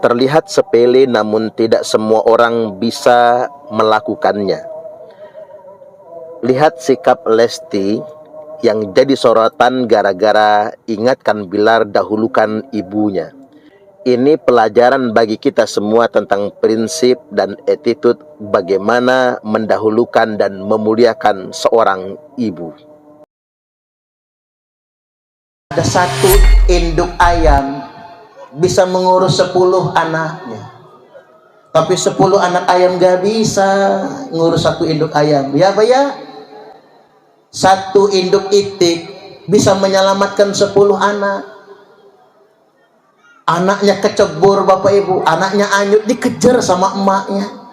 Terlihat sepele, namun tidak semua orang bisa melakukannya. Lihat sikap Lesti yang jadi sorotan gara-gara ingatkan Bilar dahulukan ibunya. Ini pelajaran bagi kita semua tentang prinsip dan attitude bagaimana mendahulukan dan memuliakan seorang ibu. Ada satu induk ayam bisa mengurus 10 anaknya, tapi 10 anak ayam gak bisa ngurus satu induk ayam. Ya Pak ya, satu induk itik bisa menyelamatkan 10 anak. Anaknya kecebur Bapak Ibu, anaknya anyut dikejar sama emaknya,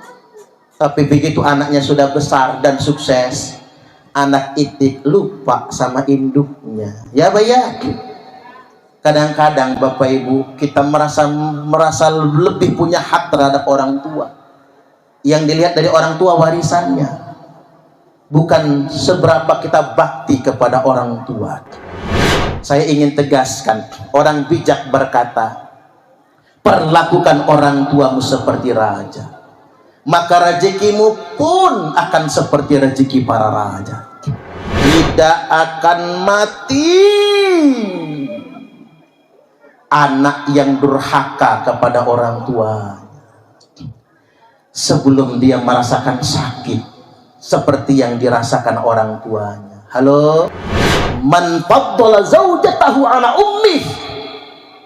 tapi begitu anaknya sudah besar dan sukses, anak itik lupa sama induknya. Ya Pak ya, kadang-kadang Bapak Ibu kita merasa lebih punya hak terhadap orang tua. Yang dilihat dari orang tua warisannya, bukan seberapa kita bakti kepada orang tua. Saya ingin tegaskan, orang bijak berkata, perlakukan orang tuamu seperti raja, maka rezekimu pun akan seperti rezeki para raja. Tidak akan mati anak yang durhaka kepada orang tua sebelum dia merasakan sakit seperti yang dirasakan orang tuanya. Halo, man faddala zaujatahu ala ummih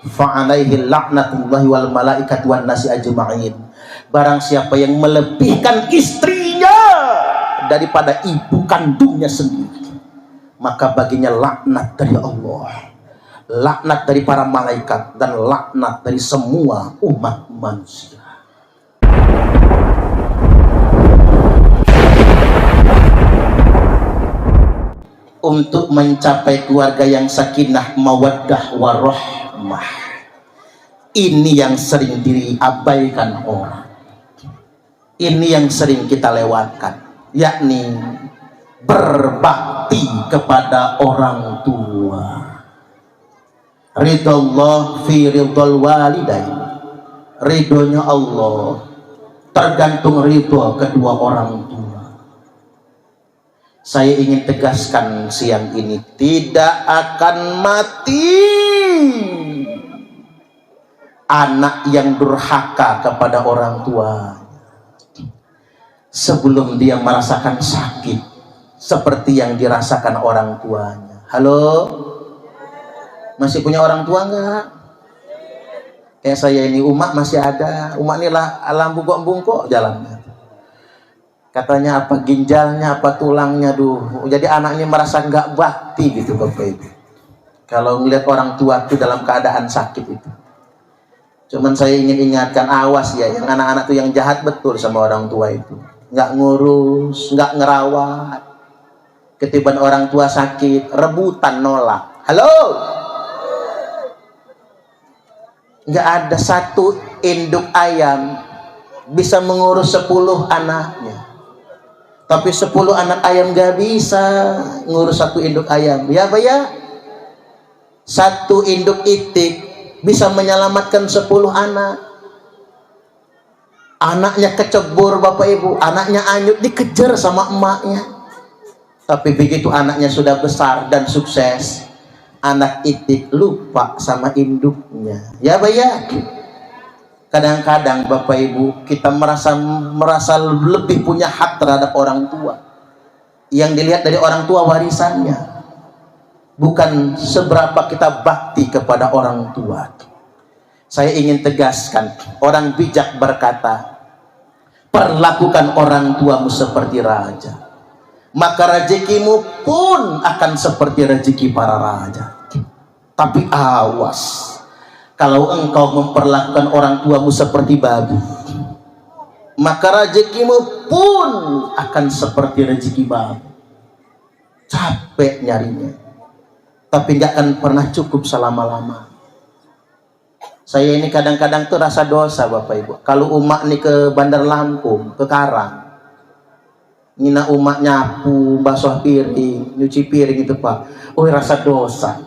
fa'alaihi la'natullahi wal malaikati wan nasi ajma'in. Barang siapa yang melebihkan istrinya daripada ibu kandungnya sendiri, maka baginya laknat dari Allah, laknat dari para malaikat, dan laknat dari semua umat manusia. Untuk mencapai keluarga yang sakinah, mawaddah, warahmah, ini yang sering diabaikan orang, ini yang sering kita lewatkan, yakni berbakti kepada orang tua. Ridallah fi ridal walidain, ridhonya Allah tergantung ridho kedua orang tua. Saya ingin tegaskan siang ini, tidak akan mati anak yang durhaka kepada orang tua sebelum dia merasakan sakit seperti yang dirasakan orang tuanya. Halo, masih punya orang tua enggak? Kayak saya ini, umak masih ada. Umak ini lah alam bungkok-bungkok jalannya. Katanya apa ginjalnya, apa tulangnya, duh. Jadi anak ini merasa nggak bakti gitu Bapak Ibu. Kalau ngelihat orang tua itu dalam keadaan sakit itu. Cuman saya ingin ingatkan, awas ya, yang anak-anak tuh yang jahat betul sama orang tua itu. Nggak ngurus, nggak ngerawat. Ketiban orang tua sakit, rebutan nolak. Halo? Nggak ada satu induk ayam bisa mengurus 10 anaknya, tapi 10 anak ayam gak bisa ngurus satu induk ayam. Ya Pak ya, satu induk itik bisa menyelamatkan 10 anak. Anaknya kecebur Bapak Ibu, anaknya anyut dikejar sama emaknya, tapi begitu anaknya sudah besar dan sukses, anak itik lupa sama induknya. Ya Pak ya, kadang-kadang Bapak Ibu kita merasa lebih punya hak terhadap orang tua. Yang dilihat dari orang tua warisannya, bukan seberapa kita bakti kepada orang tua. Saya ingin tegaskan, orang bijak berkata, perlakukan orang tuamu seperti raja, maka rezekimu pun akan seperti rezeki para raja. Tapi awas, kalau engkau memperlakukan orang tuamu seperti babi, maka rezekimu pun akan seperti rezeki babi. Capek nyarinya, tapi nggak akan pernah cukup selama-lama. Saya ini kadang-kadang tuh rasa dosa Bapak Ibu. Kalau umak nih ke Bandar Lampung, ke Karang, Nina umak nyapu, basuh piring, nyuci piring itu Pak. Oh rasa dosa.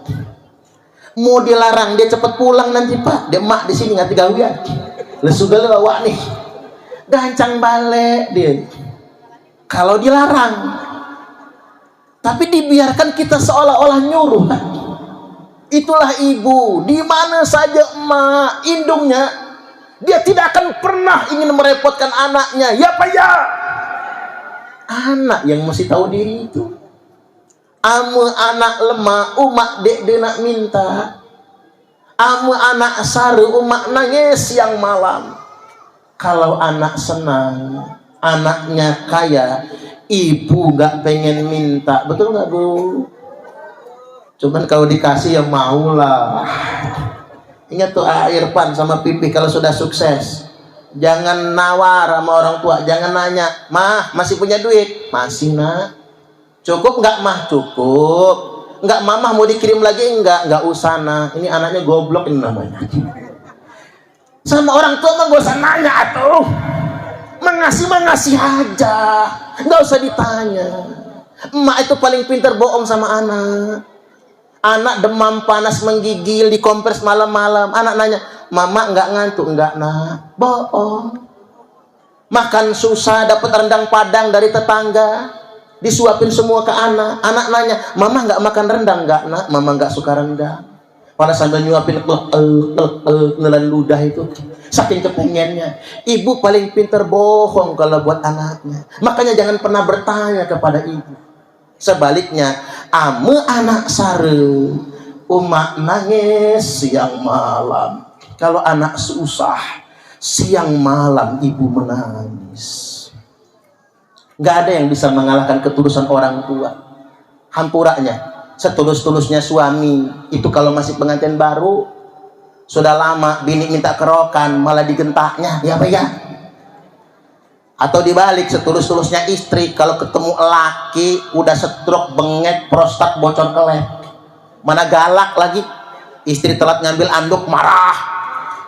Mau dilarang dia cepat pulang nanti Pak. Dia emak di sini nggak gawian. Lesugal awak nih. Gancang balik dia. Kalau dilarang. Tapi dibiarkan kita seolah-olah nyuruh. Itulah ibu. Di mana saja emak indungnya, dia tidak akan pernah ingin merepotkan anaknya. Ya Pak ya. Anak yang mesti tahu diri itu. Ame anak lemah, umak dek nak minta. Ame anak saru, umak nangis siang malam. Kalau anak senang, anaknya kaya, ibu nggak pengen minta, betul nggak Bu? Cuman kalau dikasih ya maulah. Ingat tuh Irfan sama Pipi kalau sudah sukses, jangan nawar sama orang tua, jangan nanya, mah masih punya duit? Masih nak. Cukup nggak mah? Cukup. Nggak mamah mau dikirim lagi? Nggak usah nah. Ini anaknya goblok ini namanya. Sama orang tua mah gak usah nanya atuh. Mengasih aja, nggak usah ditanya. Emak itu paling pintar bohong sama anak. Anak demam panas menggigil dikompres malam-malam. Anak nanya, mama nggak ngantuk? Nggak nak. Bohong. Makan susah dapat rendang padang dari tetangga, disuapin semua ke anak. Anak nanya, mama nggak makan rendang? Nggak nak, mama nggak suka rendang. Pada sambil nyuapin nelan ludah itu, saking kepengennya. Ibu paling pinter bohong kalau buat anaknya. Makanya jangan pernah bertanya kepada ibu. Sebaliknya, ame anak sare, umak nangis siang malam. Kalau anak susah, siang malam ibu menangis. Gak ada yang bisa mengalahkan ketulusan orang tua. Hampuranya, setulus-tulusnya suami itu kalau masih pengantin baru, sudah lama bini minta kerokan malah digentaknya, ya Pak ya. Atau dibalik, setulus-tulusnya istri kalau ketemu laki udah stroke, bengek, prostat bocor kelek, mana galak lagi. Istri telat ngambil anduk marah,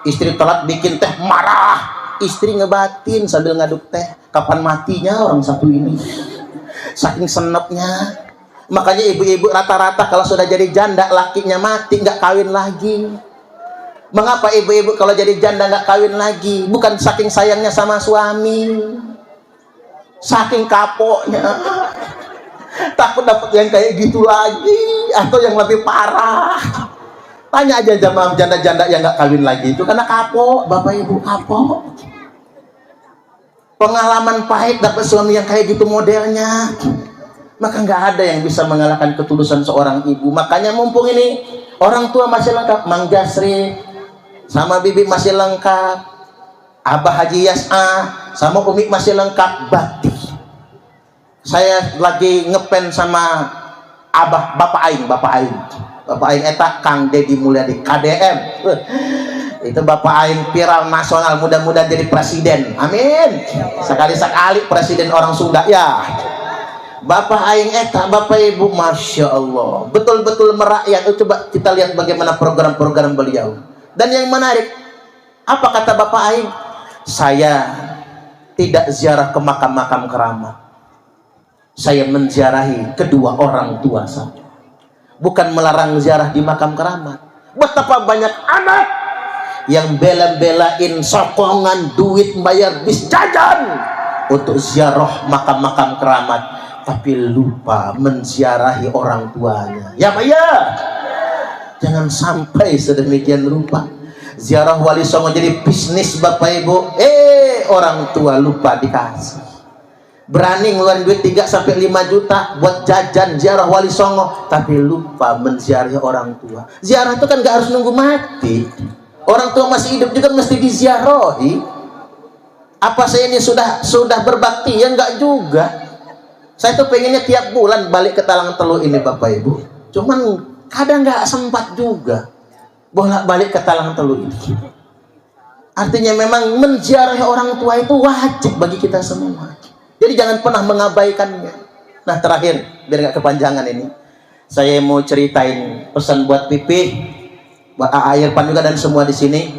istri telat bikin teh marah, istri ngebatin sambil ngaduk teh. Kapan matinya orang satu ini, saking senepnya. Makanya ibu-ibu rata-rata kalau sudah jadi janda lakinya mati nggak kawin lagi. Mengapa ibu-ibu kalau jadi janda nggak kawin lagi? Bukan saking sayangnya sama suami, saking kapoknya, takut dapat yang kayak gitu lagi atau yang lebih parah. Tanya aja sama janda-janda yang nggak kawin lagi, itu karena kapok. Bapak ibu kapok, pengalaman pahit dapat suami yang kayak gitu modelnya. Maka nggak ada yang bisa mengalahkan ketulusan seorang ibu. Makanya mumpung ini orang tua masih lengkap, Mang Jasri sama Bibi masih lengkap, Abah Haji Yas'a sama Umi masih lengkap, bakti. Saya lagi ngepen sama Abah Bapak Aing eta Kang Deddy Mulyadi KDM. Itu Bapak Aing viral nasional, mudah-mudahan jadi presiden, amin. Sekali-sekali presiden orang Sunda ya. Bapak Aing eta, Bapak Ibu, Masya Allah, betul-betul merakyat. Coba kita lihat bagaimana program-program beliau. Dan yang menarik, apa kata Bapak Aing? Saya tidak ziarah ke makam-makam keramat, saya menziarahi kedua orang tua saya. Bukan melarang ziarah di makam keramat. Betapa banyak anak yang bela-belain sokongan duit bayar bis jajan untuk ziarah makam-makam keramat, tapi lupa menziarahi orang tuanya. Ya Pak ya, jangan sampai sedemikian rupa. Ziarah Wali Songo jadi bisnis Bapak Ibu. Orang tua lupa dikasih. Berani ngeluarin duit 3-5 juta buat jajan ziarah Wali Songo, tapi lupa menziarahi orang tua. Ziarah itu kan gak harus nunggu mati. Orang tua masih hidup juga mesti diziarahi. Apa saya ini sudah berbakti? Ya enggak juga. Saya tuh pengennya tiap bulan balik ke Talang Telu ini Bapak Ibu. Cuman kadang nggak sempat juga bolak-balik ke Talang Telu ini. Artinya memang menziarahi orang tua itu wajib bagi kita semua. Jadi jangan pernah mengabaikannya. Nah terakhir, biar nggak kepanjangan ini, saya mau ceritain pesan buat Pipi, buat AA Irfan juga dan semua di sini.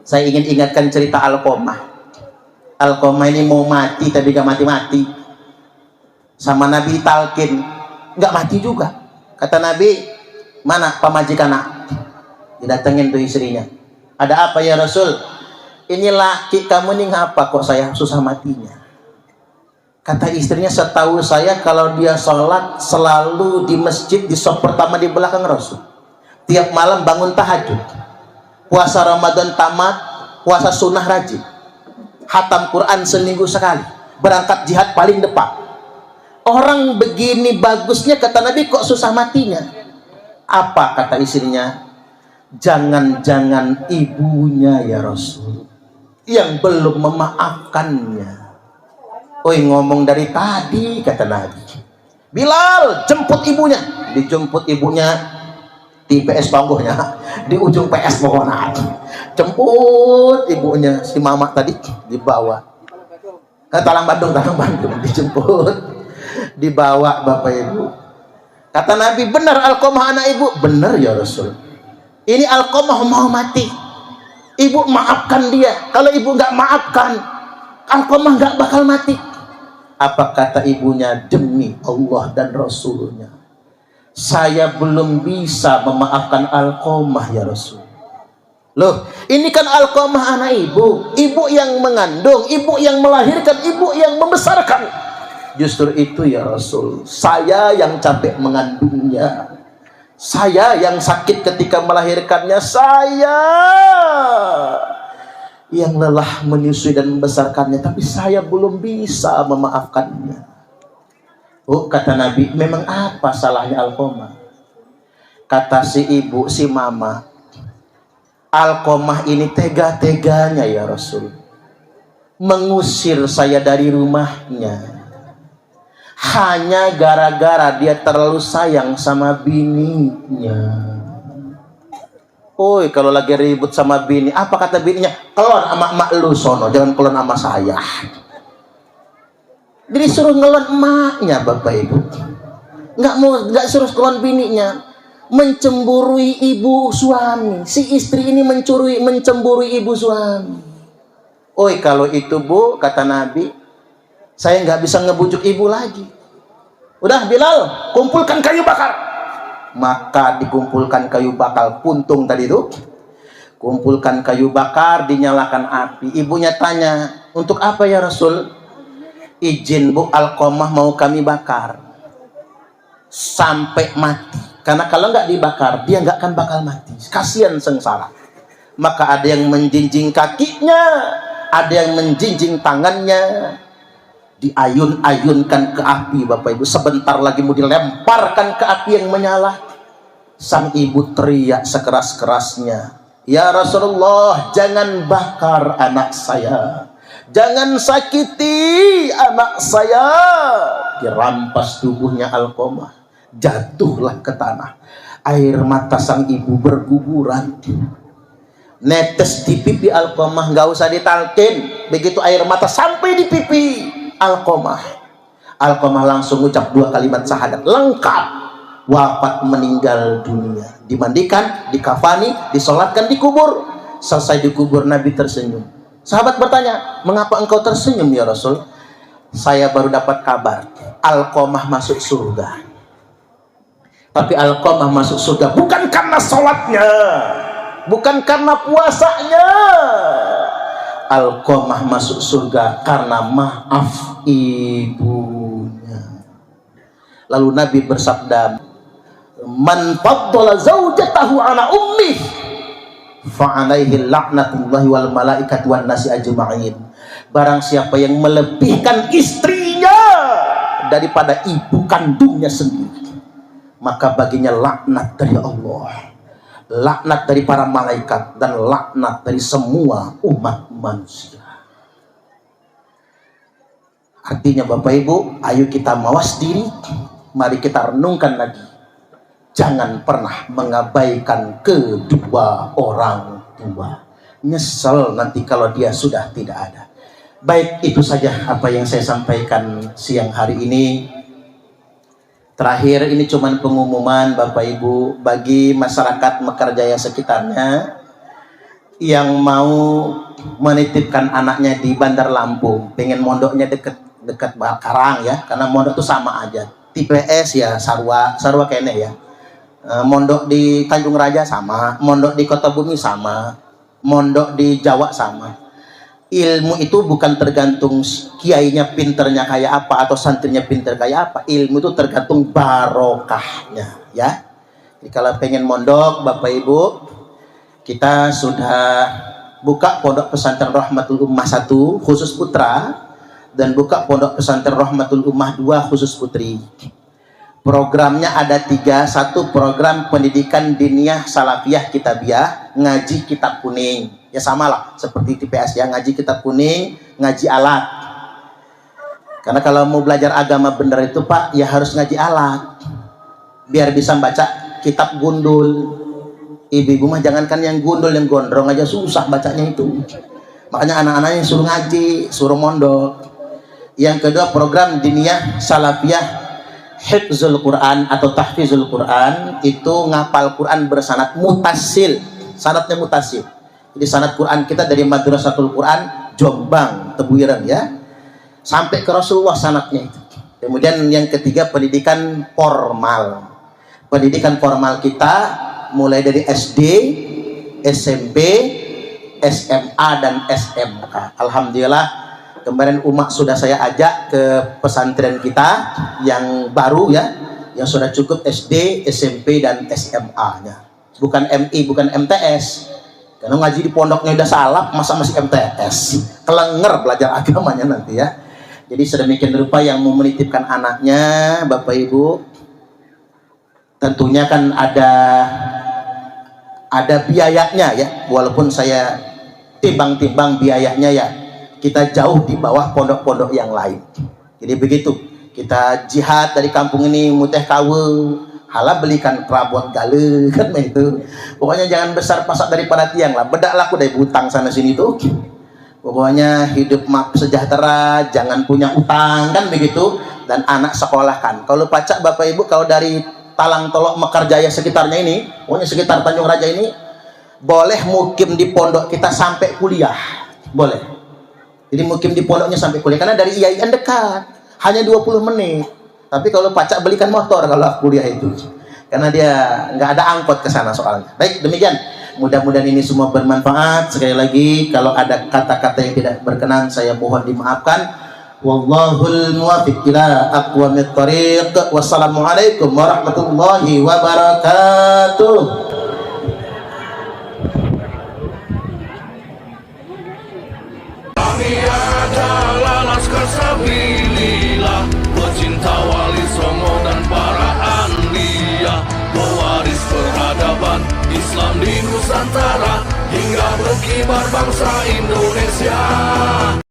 Saya ingin ingatkan cerita Alqomah. Alqomah ini mau mati tapi gak mati-mati. Sama Nabi talkin, nggak mati juga. Kata Nabi, mana pamajikan nak? Didatengin tuh istrinya. Ada apa ya Rasul? ini laki kamu nih ngapa kok saya susah matinya? Kata istrinya, setahu saya kalau dia sholat selalu di masjid di saf pertama di belakang Rasul. Tiap malam bangun tahajud, puasa Ramadan tamat, puasa sunnah rajin, hatam Quran seminggu sekali, berangkat jihad paling depan. Orang begini bagusnya, kata Nabi, kok susah matinya? Apa kata istrinya? Jangan-jangan ibunya ya Rasul yang belum memaafkannya. Oi, ngomong dari tadi, kata Nabi. Bilal, jemput ibunya. Dijemput ibunya di PS Banggohnya, di ujung PS pokoknya. Jemput ibunya, si mama tadi dibawa. Talang Bandung, dijemput, dibawa bapak ibu. Kata Nabi, benar Alqamah anak ibu? Benar ya Rasul. Ini Alqamah mau mati. Ibu maafkan dia. Kalau ibu nggak maafkan, Alqamah nggak bakal mati. Apa kata ibunya? Demi Allah dan Rasulnya, saya belum bisa memaafkan Alqamah ya Rasul. Loh, ini kan Alqamah anak ibu, ibu yang mengandung, ibu yang melahirkan, ibu yang membesarkan. Justru itu ya Rasul, saya yang capek mengandungnya, saya yang sakit ketika melahirkannya, saya yang lelah menyusui dan membesarkannya, tapi saya belum bisa memaafkannya. Oh, kata Nabi, memang apa salahnya Alqamah? Kata si ibu, si mama, Alqamah ini tega-teganya ya Rasul mengusir saya dari rumahnya hanya gara-gara dia terlalu sayang sama bininya. Oi, kalau lagi ribut sama bini, apa kata bininya? Kelon sama emak lu sono, jangan kelon sama saya. Jadi suruh ngelon emaknya bapak ibu, nggak suruh kelon bininya. Mencemburui ibu suami, si istri ini mencemburui ibu suami. Oi, kalau itu bu, kata Nabi, saya nggak bisa ngebujuk ibu lagi. Udah Bilal, kumpulkan kayu bakar. Maka dikumpulkan kayu bakar, puntung tadi itu, kumpulkan kayu bakar, dinyalakan api. Ibunya tanya, untuk apa ya Rasul? Izin bu, Alqamah mau kami bakar sampai mati, karena kalau nggak dibakar dia nggak akan bakal mati, kasihan sengsara. Maka ada yang menjinjing kakinya, ada yang menjinjing tangannya, diayun-ayunkan ke api bapak ibu. Sebentar lagi mau dilemparkan ke api yang menyala. Sang ibu teriak sekeras-kerasnya, ya Rasulullah, jangan bakar anak saya, jangan sakiti anak saya. Dirampas tubuhnya Alqamah, jatuhlah ke tanah. Air mata sang ibu berguguran, netes di pipi Alqamah, nggak usah ditalkin. Begitu air mata sampai di pipi Alqamah, Alqamah langsung ucap 2 kalimat syahadat lengkap. Wafat, meninggal dunia, dimandikan, dikafani, disolatkan, dikubur. Selesai dikubur, Nabi tersenyum. Sahabat bertanya, mengapa engkau tersenyum ya Rasul? Saya baru dapat kabar, Alqamah masuk surga. Tapi Alqamah masuk surga bukan karena sholatnya, bukan karena puasanya. Alqamah masuk surga karena maaf ibunya. Lalu Nabi bersabda, man faddala zaujatahu ala ummih fa alaihi laknatullahi wal malaikati wan nasi ajma'in. Barang siapa yang melebihkan istrinya daripada ibu kandungnya sendiri, maka baginya laknat dari Allah, laknat dari para malaikat, dan laknat dari semua umat manusia. Artinya Bapak Ibu, ayo kita mawas diri, mari kita renungkan lagi. Jangan pernah mengabaikan kedua orang tua. Nyesel nanti kalau dia sudah tidak ada. Baik, itu saja apa yang saya sampaikan siang hari ini. Terakhir, ini cuma pengumuman Bapak Ibu bagi masyarakat Mekarjaya sekitarnya yang mau menitipkan anaknya di Bandar Lampung, pengen mondoknya dekat Karang ya, karena mondok itu sama aja. TPS ya Sarwa kene ya. Mondok di Tanjung Raja sama, mondok di Kota Bumi sama, mondok di Jawa sama. ilmu itu bukan tergantung kiainya pinternya kayak apa atau santrinya pinter kayak apa. Ilmu itu tergantung barokahnya, ya. Jadi kalau pengen mondok Bapak Ibu, kita sudah buka pondok pesantren Rahmatul Ummah 1 khusus putra dan buka pondok pesantren Rahmatul Ummah 2 khusus putri. Programnya ada 3. 1 program pendidikan diniyah salafiyah kitabiah, ngaji kitab kuning. Ya samalah seperti TPS ya, ngaji kitab kuning, ngaji alat. Karena kalau mau belajar agama bener itu Pak, ya harus ngaji alat. Biar bisa baca kitab gundul. Ibu-ibu mah jangankan yang gundul, yang gondrong aja susah bacanya itu. Makanya anak-anaknya suruh ngaji, suruh mondok. Yang kedua program diniyah salafiyah hifzul Quran atau tahfizul Quran, itu ngapal Quran bersanad mutasil. Sanadnya mutasil. Jadi sanad Quran kita dari Madrasatul Quran Jombang, Tebuireng ya, sampai ke Rasulullah sanadnya itu. Kemudian yang ketiga pendidikan formal. Pendidikan formal kita mulai dari SD, SMP, SMA dan SMK. Alhamdulillah kemarin umat sudah saya ajak ke pesantren kita yang baru ya, yang sudah cukup SD, SMP dan SMA-nya. Bukan MI, bukan MTS. Karena ngaji di pondoknya udah salap, masa masih MTS? Kelenger belajar agamanya nanti ya. Jadi sedemikian rupa yang mau menitipkan anaknya, Bapak Ibu, tentunya kan ada biayanya ya. Walaupun saya timbang-timbang biayanya ya, kita jauh di bawah pondok-pondok yang lain. Jadi begitu, kita jihad dari kampung ini muteh kawe, halah belikan perabot gale kan itu. Pokoknya jangan besar pasak daripada tiang lah, bedak laku dari butang sana sini tuh. Pokoknya hidup sejahtera, jangan punya utang kan begitu. Dan anak sekolahkan. Kalau pacak Bapak Ibu, kalau dari Talang Tolok Mekar Jaya sekitarnya ini, pokoknya sekitar Tanjung Raja ini, boleh mukim di pondok kita sampai kuliah, boleh. Jadi mukim di pondoknya sampai kuliah, karena dari IAIN dekat, hanya 20 menit. Tapi kalau pacak belikan motor kalau kuliah itu, karena dia nggak ada angkot ke sana soalnya. Baik, demikian. Mudah-mudahan ini semua bermanfaat. Sekali lagi, kalau ada kata-kata yang tidak berkenan, saya mohon dimaafkan. Wallahul muwaffiq ila aqwamit thoriq. Wassalamualaikum warahmatullahi wabarakatuh. Kami adalah Laskar Sabilillah, pecinta Wali Songo dan para anbiya, pewaris peradaban Islam di Nusantara hingga berkibar bangsa Indonesia.